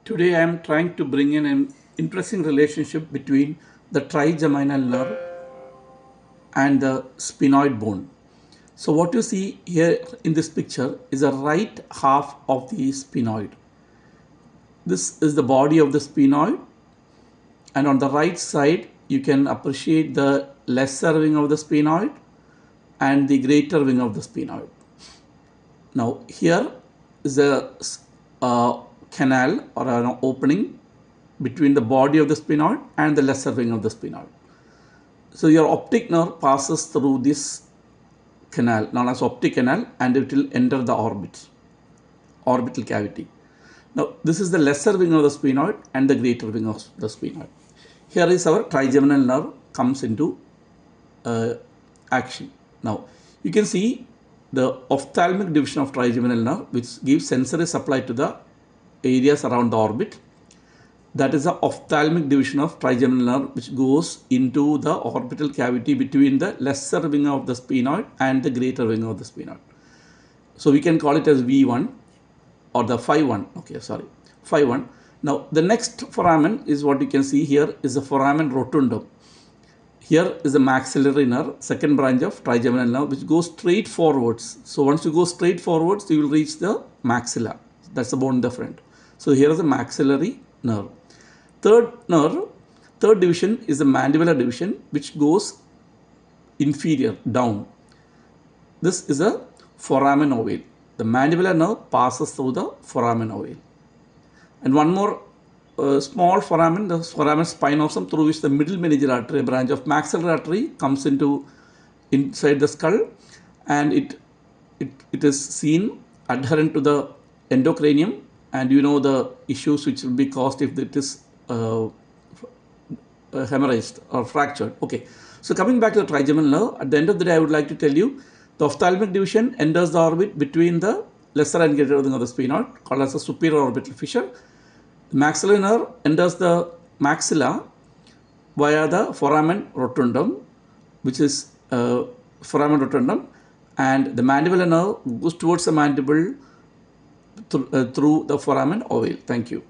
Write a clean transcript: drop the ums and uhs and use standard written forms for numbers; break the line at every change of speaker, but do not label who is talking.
Today I am trying to bring in an interesting relationship between the trigeminal nerve and the sphenoid bone. So what you see here in this picture is the right half of the sphenoid. This is the body of the sphenoid, and on the right side you can appreciate the lesser wing of the sphenoid and the greater wing of the sphenoid. Now here is a canal or an opening between the body of the sphenoid and the lesser wing of the sphenoid. So your optic nerve passes through this canal known as optic canal, and it will enter the orbital cavity. Now this is the lesser wing of the sphenoid and the greater wing of the sphenoid. Here is our trigeminal nerve comes into action. Now you can see the ophthalmic division of trigeminal nerve, which gives sensory supply to the areas around the orbit. That is the ophthalmic division of trigeminal nerve, which goes into the orbital cavity between the lesser wing of the sphenoid and the greater wing of the sphenoid. So we can call it as V1 or the phi 1. Okay, sorry, phi 1. Now the next foramen is what you can see here is the foramen rotundum. Here is the maxillary nerve, second branch of trigeminal nerve, which goes straight forwards. So once you go straight forwards, you will reach the maxilla. That's the bone in the front. So here is the maxillary nerve. Third division is the mandibular division, which goes inferior, down. This is a foramen ovale. The mandibular nerve passes through the foramen ovale. And one more small foramen, the foramen spinosum, through which the middle meningeal artery, a branch of maxillary artery, comes into inside the skull, and it is seen adherent to the endocranium, and you know the issues which will be caused if it is hemorrhaged or fractured. Okay, so coming back to the trigeminal nerve, at the end of the day I would like to tell you the ophthalmic division enters the orbit between the lesser and greater wing of the sphenoid, called as the superior orbital fissure. The maxillary nerve enters the maxilla via the foramen rotundum, which is foramen rotundum, and the mandibular nerve goes towards the mandible through the foramen ovale. Thank you.